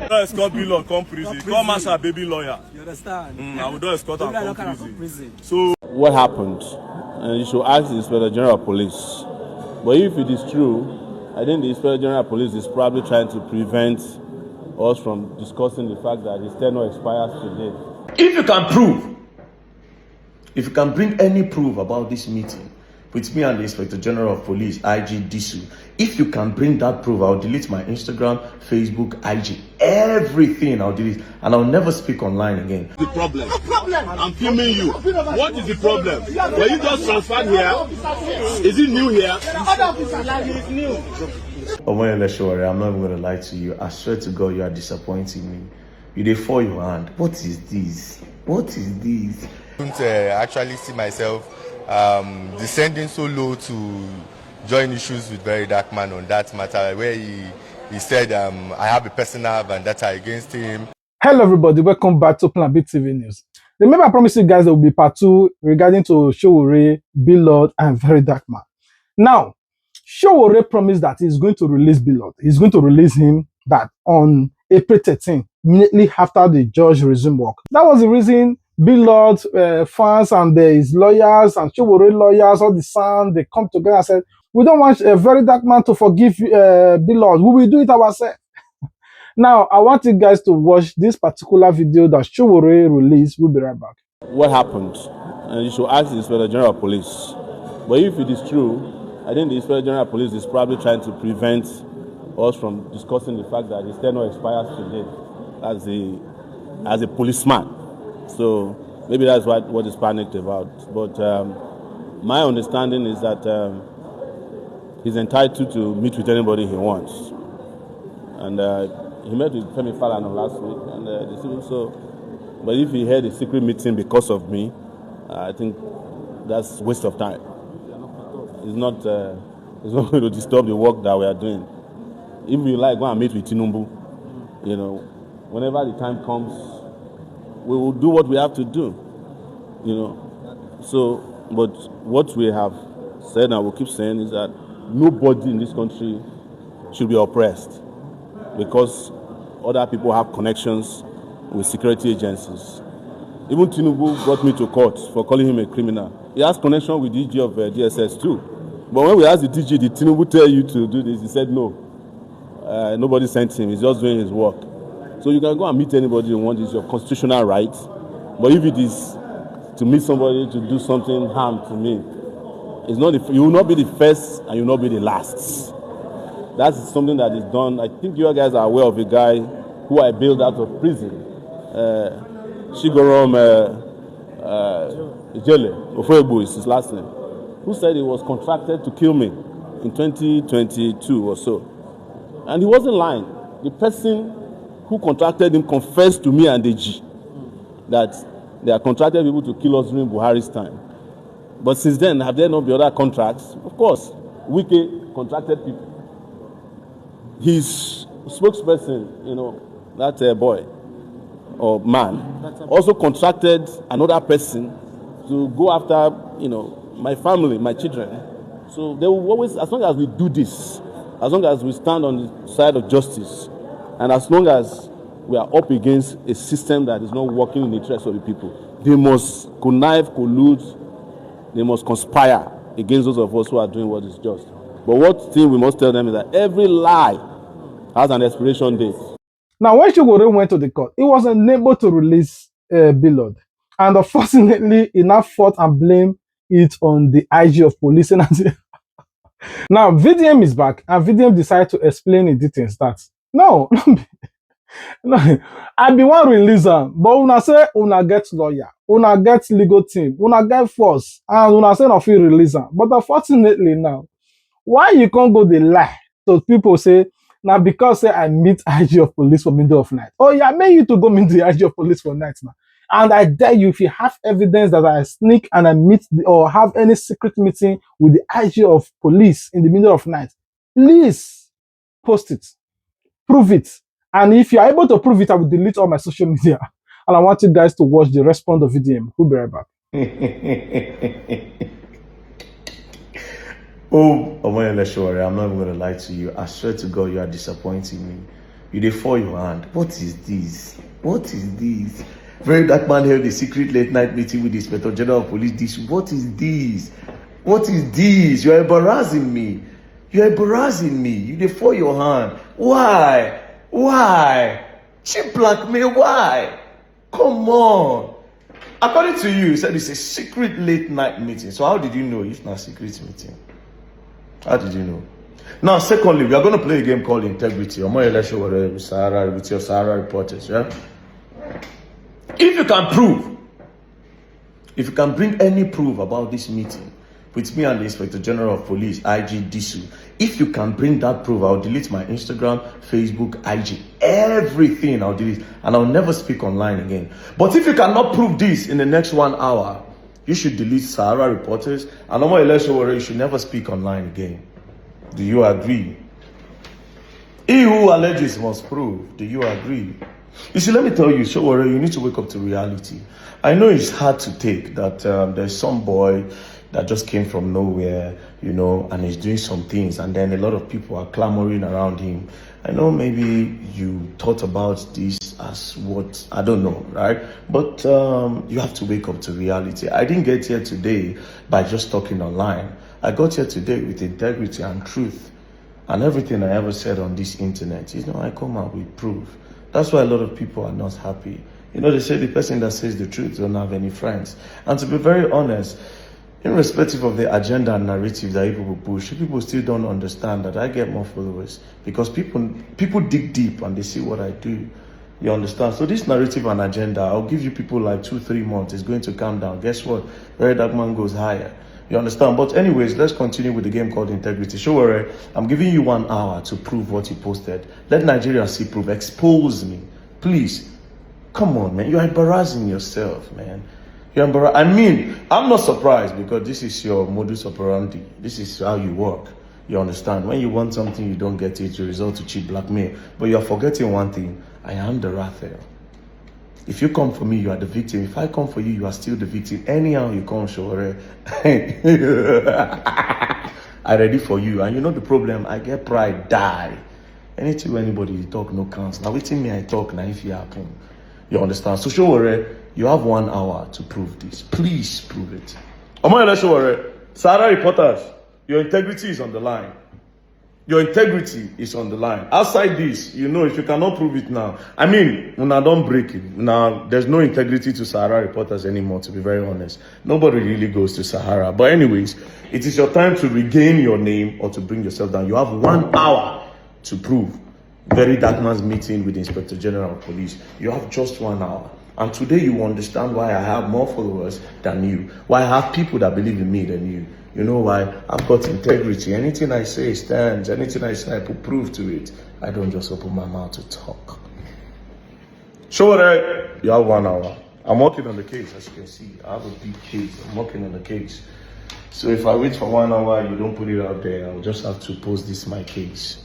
don't escort Blord come prison. Come as a baby lawyer. You understand? I will don't escort her come prison. So what happened? And you should ask the Inspector General of Police. But if it is true, I think the Inspector General of Police is probably trying to prevent us from discussing the fact that his tenure expires today. If you can prove, if you can bring any proof about this meeting with me and the Inspector General of Police, IG Disu, if you can bring that proof, I'll delete my Instagram, Facebook, IG, everything I'll delete, and I'll never speak online again. the problem. I'm filming you. What is the problem? Were you just transferred here? Is it new here? Omoyele Sowore, I'm not even going to lie to you. I swear to God, you are disappointing me. You did for your hand. What is this? What is this? I don't actually see myself descending so low to join issues with VeryDarkMan on that matter, where he said I have a personal vendetta against him. Hello everybody, welcome back to Plan B TV News. Remember, I promised you guys there will be part 2 regarding to Sowore, Blord, and VeryDarkMan. Now, Sowore promised that he's going to release Blord. He's going to release him that on April 13, immediately after the judge resumed work. That was the reason Blord fans and his lawyers and Sowore lawyers, all the sound, they come together and said, we don't want VeryDarkMan to forgive Blord. We will do it ourselves. Now, I want you guys to watch this particular video that Sowore released. We'll be right back. What happened? And you should ask the Inspector General of Police. But if it is true, I think the Inspector General of Police is probably trying to prevent us from discussing the fact that his tenure expires today as a policeman. So maybe that's what is panicked about. But my understanding is that he's entitled to meet with anybody he wants. And he met with Femi Falana last week, and so. But if he had a secret meeting because of me, I think that's a waste of time. It's not going to disturb the work that we are doing. If you like, go and meet with Tinubu. You know, whenever the time comes, we will do what we have to do. You know, so but what we have said and we keep saying is that nobody in this country should be oppressed because other people have connections with security agencies. Even Tinubu brought me to court for calling him a criminal. He has connection with DG of DSS too. But when we asked the DG, did Tinubu tell you to do this? He said no. Nobody sent him. He's just doing his work. So you can go and meet anybody you want. It's your constitutional right. But if it is to meet somebody to do something harm to me, it's not. You will not be the first and you will not be the last. That's something that is done. I think you guys are aware of a guy who I bailed out of prison. Shigorom Ijele Ofebu is his last name, who said he was contracted to kill me in 2022 or so. And he wasn't lying. The person who contracted him confessed to me and the G that they are contracted people to kill us during Buhari's time. But since then, have there not been other contracts? Of course, Wike contracted people. His spokesperson, you know, that boy or man, also contracted another person to go after, you know, my family, my children. So they will always, as long as we do this, as long as we stand on the side of justice, and as long as we are up against a system that is not working in the interest of the people, they must connive, collude, they must conspire against those of us who are doing what is just. But what thing we must tell them is that every lie has an expiration date. Now, when Sowore went to the court, he was unable to release Blord. And unfortunately, he now fought and blamed it on the IG of police. Now, VDM is back, and VDM decided to explain in details that, no, I be one releaser, but una say una get lawyer, una get legal team, una get force, and una say no fit releaser. But unfortunately now, why you can't go the lie to people say, now because say I meet IG of police for middle of night. Oh yeah, I made you to go meet the IG of police for night now. And I dare you, if you have evidence that I sneak and I meet or have any secret meeting with the IG of police in the middle of night, please post it, prove it. And if you are able to prove it, I will delete all my social media. And I want you guys to watch the response of VDM. We'll be right back. Oh, Omoyele Sowore, I'm not even going to lie to you. I swear to God, you are disappointing me. You dey for your hand. What is this? What is this? VeryDarkMan held a secret late night meeting with the Inspector General of Police this. What is this? What is this? You are embarrassing me. You are embarrassing me. You dey for your hand. Why? Why? Cheap blackmail, why? Come on. According to you said it's a secret late night meeting. So how did you know it's not a secret meeting? How did you know? Now, secondly, we are going to play a game called Integrity. Omoyele Sowore with Sahara, with your Sahara reporters, yeah? If you can prove, if you can bring any proof about this meeting with me and the Inspector General of Police, IG Disu, if you can bring that proof, I'll delete my Instagram, Facebook, IG, everything I'll delete, and I'll never speak online again. But if you cannot prove this in the next 1 hour, you should delete Sahara reporters, and Omoyele Sowore, you should never speak online again. Do you agree? He who alleges must prove. Do you agree? You see, let me tell you, Sowore, you need to wake up to reality. I know it's hard to take that there's some boy that just came from nowhere, you know, and he's doing some things, and then a lot of people are clamoring around him. I know maybe you thought about this as what, I don't know, right? But you have to wake up to reality. I didn't get here today by just talking online. I got here today with integrity and truth, and everything I ever said on this internet, you know, I come out with proof. That's why a lot of people are not happy. You know, they say the person that says the truth don't have any friends. And to be very honest, irrespective of the agenda and narrative that people push, people still don't understand that I get more followers because people dig deep and they see what I do. You understand? So this narrative and agenda, I'll give you people like 2-3 months, it's going to calm down. Guess what? VeryDarkMan goes higher. You understand? But anyways, let's continue with the game called Integrity. Sowore, I'm giving you 1 hour to prove what you posted. Let Nigeria see proof. Expose me. Please. Come on, man. You're embarrassing yourself, man. I mean, I'm not surprised because this is your modus operandi. This is how you work. You understand? When you want something, you don't get it, you resort to cheap blackmail. But you're forgetting one thing. I am the Raphael. If you come for me, you are the victim. If I come for you, you are still the victim. Anyhow you come, Sowore. I ready for you. And you know the problem, I get pride, die. Anything anybody talk, no counts. Now waiting me, I talk, now if you happen. You understand? So Sowore, you have 1 hour to prove this. Please prove it. Omoyele Sowore, Sahara reporters, your integrity is on the line. Your integrity is on the line. Outside this, you know, if you cannot prove it now, I mean, now don't break it. Now, there's no integrity to Sahara reporters anymore, to be very honest. Nobody really goes to Sahara. But anyways, it is your time to regain your name or to bring yourself down. You have 1 hour to prove VeryDarkMan's meeting with the Inspector General of Police. You have just 1 hour. And today you understand why I have more followers than you. Why I have people that believe in me than you. You know why? I've got integrity. Anything I say stands. Anything I say, I put proof to it. I don't just open my mouth to talk. Sowore, you have 1 hour. I'm working on the case, as you can see. I have a big case. I'm working on the case. So if I wait for 1 hour, you don't put it out there, I'll just have to post this my case.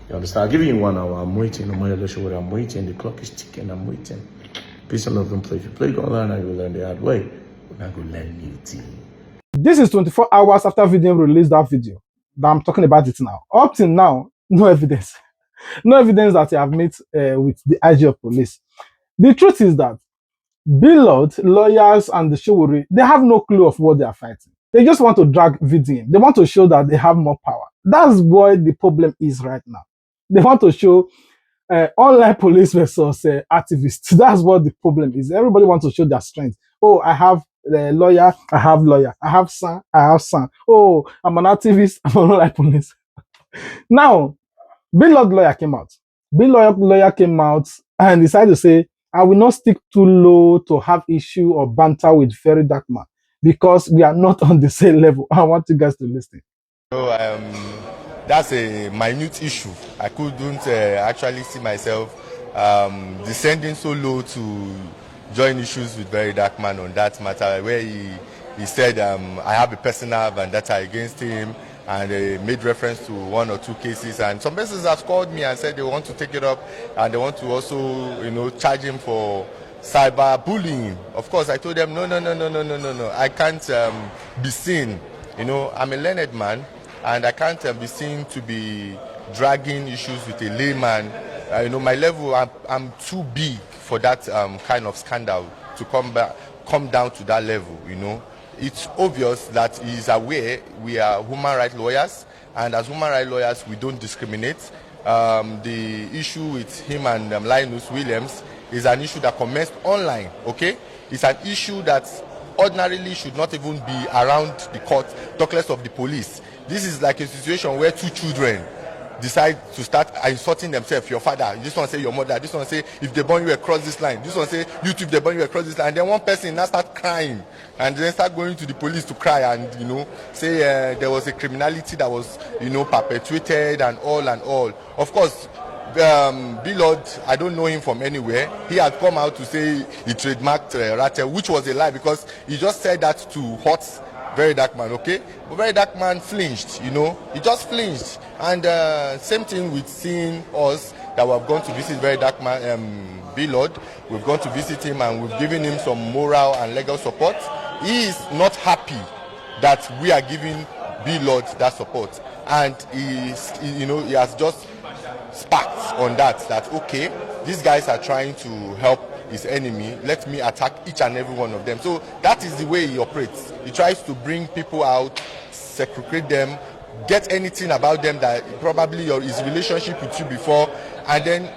You understand? I'll give you 1 hour. I'm waiting. Omoyele Sowore, I'm waiting. The clock is ticking. I'm waiting. Peace and love, don't play. If you play, go online and you'll learn the hard way. We're not going to learn new thing. This is 24 hours after VDM released that video that I'm talking about it now. Up till now, no evidence. No evidence that you have met with the IG of police. The truth is that Blord, lawyers, and the Sowore, they have no clue of what they are fighting. They just want to drag VDM. They want to show that they have more power. That's what the problem is right now. They want to show online police versus activists. That's what the problem is. Everybody wants to show their strength. Oh, I have a lawyer, I have lawyer. I have son, I have son. Oh, I'm an activist, I'm an online police. Now, Blord lawyer came out. Blord lawyer came out and decided to say, I will not stick too low to have issue or banter with VeryDarkMan because we are not on the same level. I want you guys to listen. So that's a minute issue. I couldn't actually see myself descending so low to join issues with VeryDarkMan on that matter, where he said I have a personal vendetta against him, and they made reference to 1 or 2 cases, and some persons have called me and said they want to take it up and they want to also, you know, charge him for cyber bullying. Of course, I told them no. I can't be seen. You know, I'm a learned man, and I can't be seen to be dragging issues with a layman my level, I'm too big for that kind of scandal to come down to that level. It's obvious that he is aware we are human rights lawyers, and as human rights lawyers, we don't discriminate. The issue with him and Linus Williams is an issue that commenced online, okay? It's an issue that ordinarily should not even be around the court, talk less of the police. This is like a situation where two children decide to start insulting themselves. Your father, this one say your mother, this one say if they born you across this line, this one say you too if they born you across this line, and then one person now start crying and then start going to the police to cry and say there was a criminality that was perpetuated and all. Of course, Blord, I don't know him from anywhere. He had come out to say he trademarked Rate, which was a lie because he just said that to hurt VeryDarkMan, okay? But VeryDarkMan flinched, he just flinched. And same thing with seeing us that we have gone to visit VeryDarkMan, Blord. We've gone to visit him and we've given him some moral and legal support. He is not happy that we are giving Blord that support, and he has just sparked on that okay, these guys are trying to help his enemy, let me attack each and every one of them. So that is the way he operates. He tries to bring people out, segregate them, get anything about them that probably his relationship with you before, and then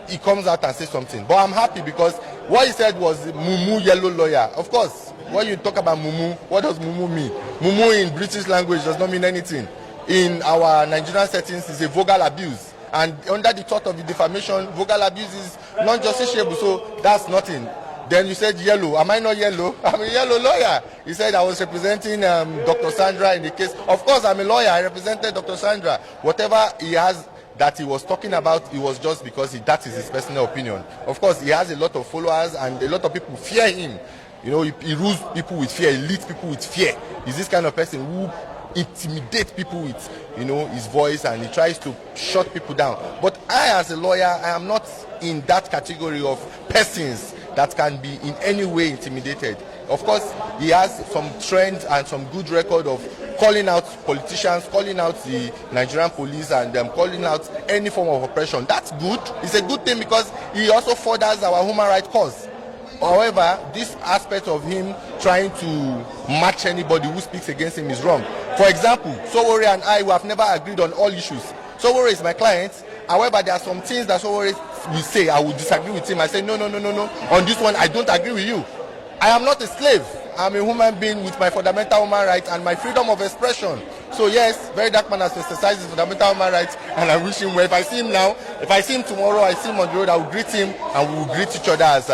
he comes out and says something. But I'm happy because what he said was mumu yellow lawyer. Of course, when you talk about mumu, what does mumu mean? Mumu in British language does not mean anything. In our Nigerian settings, it's a vulgar abuse. And under the thought of the defamation, vulgar abuse is non-justiciable, so that's nothing. Then you said yellow. Am I not yellow? I'm a yellow lawyer. He said I was representing Dr. Sandra in the case. Of course, I'm a lawyer. I represented Dr. Sandra. Whatever he has that he was talking about, it was just because that is his personal opinion. Of course, he has a lot of followers and a lot of people fear him. He rules people with fear, he leads people with fear. He's this kind of person who intimidate people with his voice, and he tries to shut people down. But I, as a lawyer, I am not in that category of persons that can be in any way intimidated. Of course, he has some trends and some good record of calling out politicians, calling out the Nigerian police, and calling out any form of oppression. That's good. It's a good thing because he also furthers our human rights cause. However, this aspect of him trying to match anybody who speaks against him is wrong. For example, Sowore and I have never agreed on all issues. Sowore is my client. However, there are some things that Sowore will say, I will disagree with him. I say, no. On this one, I don't agree with you. I am not a slave. I'm a human being with my fundamental human rights and my freedom of expression. So yes, VeryDarkMan has exercised his fundamental human rights, and I wish him well. If I see him now, if I see him tomorrow, I see him on the road, I will greet him and we will greet each other as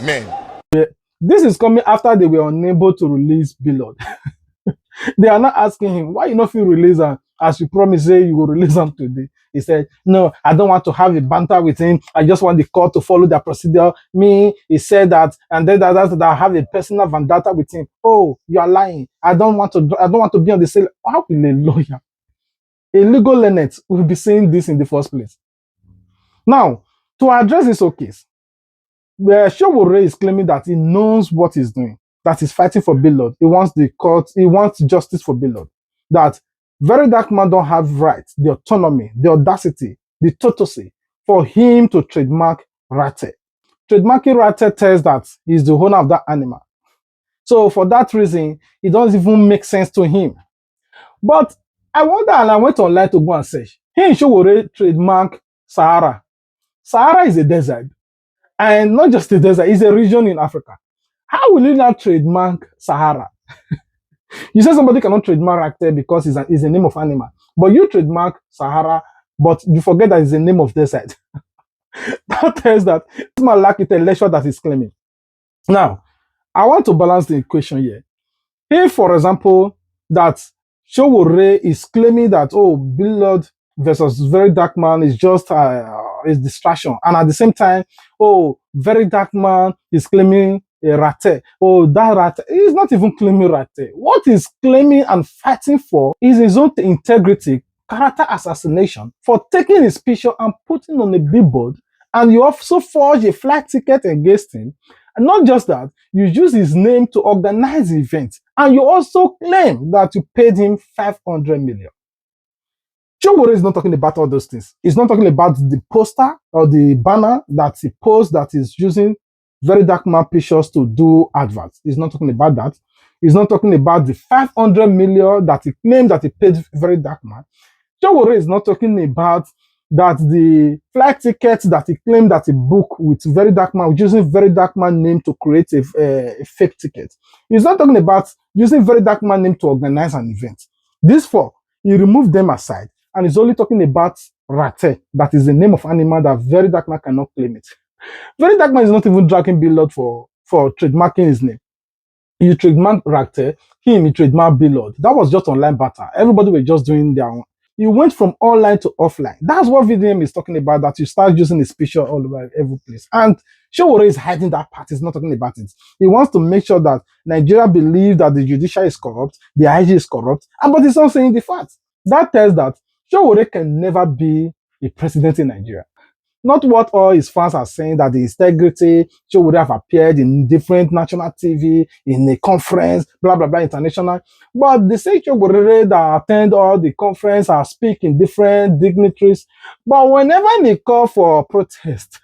men. This is coming after they were unable to release Blord. They are not asking him, why you not feel release him as you promised say you will release him today. He said, no, I don't want to have a banter with him. I just want the court to follow their procedure. He said that, and then that I have a personal vendetta with him. Oh, you are lying. I don't want to be on the same. How will a lawyer, a legal learned, will be saying this in the first place? Now, to address this case, Sowore is claiming that he knows what he's doing, that he's fighting for Blord. He wants the court, he wants justice for Blord. That VeryDarkMan don't have rights, the autonomy, the audacity, the totocy for him to trademark Rate. Trademarking Rate tells that he's the owner of that animal. So for that reason, it doesn't even make sense to him. But I wonder, and I went online to go and search. He and Sowore trademark Sahara. Sahara is a desert. And not just a desert, it's a region in Africa. How will you not trademark Sahara? You say somebody cannot trademark Rate because it's a name of animal. But you trademark Sahara, but you forget that it's a name of desert. That tells that this man lack intellectual that he's claiming. Now, I want to balance the equation here. If, for example, that Sowore is claiming that, oh, Blord versus VeryDarkMan is just is distraction, and at the same time, oh, VeryDarkMan is claiming a Rate. Oh, that Rate is not even claiming Rate. What he's claiming and fighting for is his own integrity, character assassination, for taking his picture and putting on a billboard, and you also forge a flight ticket against him. And not just that, you use his name to organize the event, and you also claim that you paid him 500 million. Sowore is not talking about all those things. He's not talking about the poster or the banner that he posts that is using VeryDarkMan pictures to do adverts. He's not talking about that. He's not talking about the 500 million that he claimed that he paid VeryDarkMan. Sowore is not talking about that the flight tickets that he claimed that he booked with VeryDarkMan, using VeryDarkMan name to create a fake ticket. He's not talking about using VeryDarkMan name to organize an event. These four, he removed them aside and he's only talking about Rate, that is the name of animal that VeryDarkMan cannot claim it. VeryDarkMan is not even dragging Blord for trademarking his name. You trademark Rate, he trademark Blord. That was just online battle. Everybody were just doing their own. You went from online to offline. That's what VDM is talking about, that you start using his picture all over every place. And Sowore is hiding that part. He's not talking about it. He wants to make sure that Nigeria believes that the judiciary is corrupt, the IG is corrupt, but he's not saying the facts. That tells that Sowore can never be a president in Nigeria. Not what all his fans are saying, that the integrity would have appeared in different national TV, in a conference, blah, blah, blah, international. But the same Sowore that attend all the conference are speaking different dignitaries. But whenever they call for protest,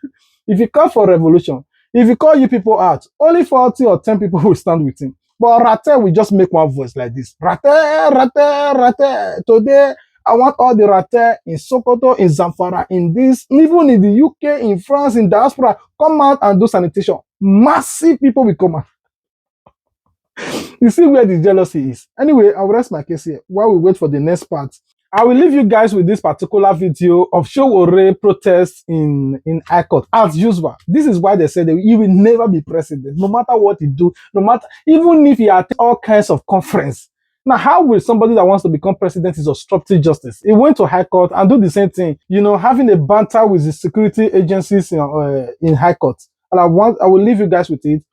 if you call for revolution, if you call you people out, only 40 or 10 people will stand with him. But Rate will just make one voice like this. Rate, Rate, Rate. Today, I want all the Rate in Sokoto, in Zamfara, in this, even in the UK, in France, in diaspora, come out and do sanitation. Massive people will come out. You see where the jealousy is. Anyway, I will rest my case here while we wait for the next part. I will leave you guys with this particular video of Sowore protests in High Court. As usual, this is why they said that he will never be president, no matter what he do, no matter, even if he attend all kinds of conference. Now, how will somebody that wants to become president is obstructing justice? He went to High Court and do the same thing, you know, having a banter with the security agencies in High Court. And I will leave you guys with it.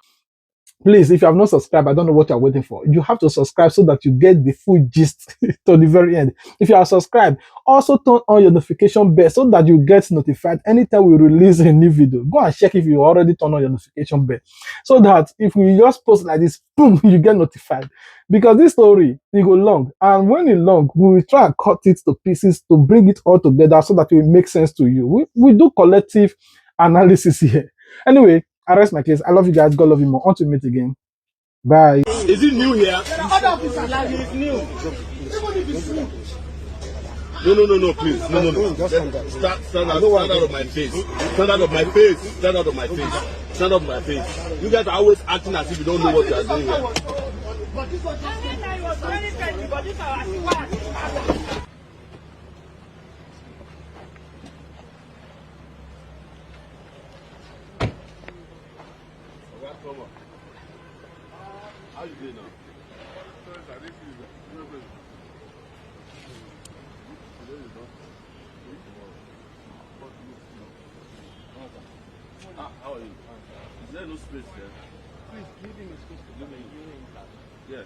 Please, if you have not subscribed, I don't know what you're waiting for. You have to subscribe so that you get the full gist to the very end. If you are subscribed, also turn on your notification bell so that you get notified anytime we release a new video. Go and check if you already turn on your notification bell, so that if we just post like this, boom, you get notified. Because this story, it go long. And when it's long, we will try and cut it to pieces to bring it all together so that it will make sense to you. We do collective analysis here. Anyway, I rest my case. I love you guys. God love you more. Until we meet again. Bye. Is it new here? It's new. No, please. No. Stand out of my face. Stand out of my face. Stand out of my face. Stand out of my face. You guys are always acting as if you don't know what you are doing here. But this was very friendly, but this was How you doing now? How are you? Is there no space there? Please, give me space. Yeah,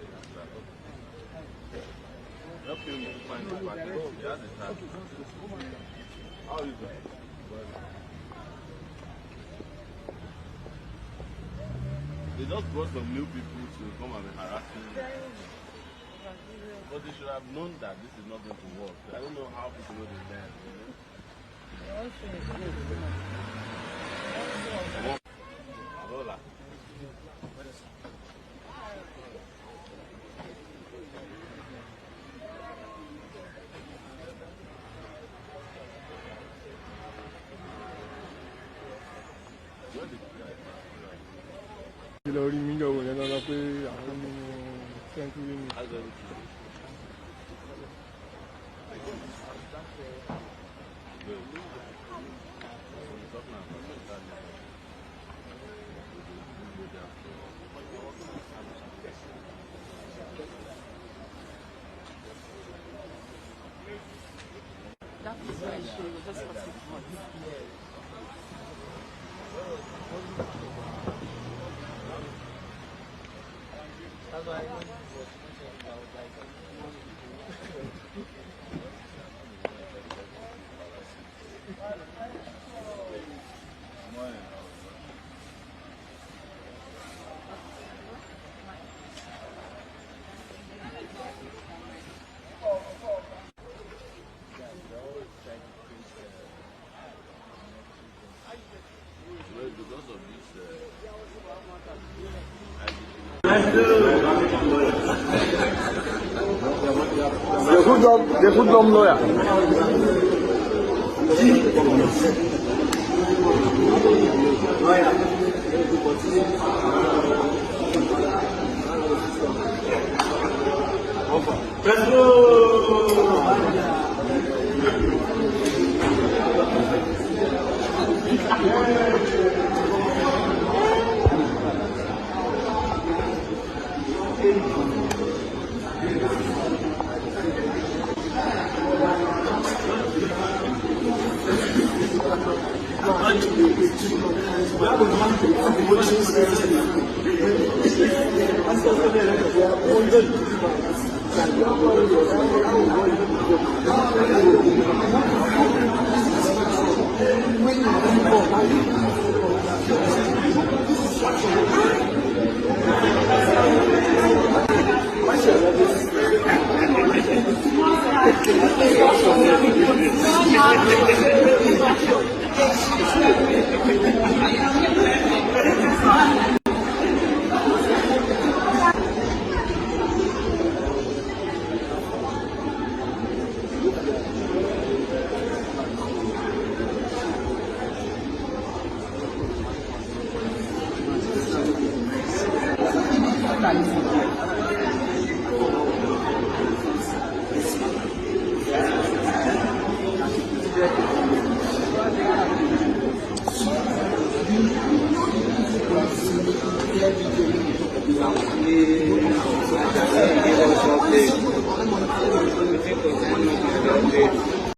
help him find the party. He has a time. How are you doing? They just brought some new people to come and be harassing me. But they should have known that this is not going to work. I don't know how people know they learn. Lola. lórí mi yọ̀wò yẹn lọ́nà pé àwọn ní sẹ́ńtúrì mi. That is why she was just passing for this year. That's why I was thinking about like The hoodlum lawyer. Let's go.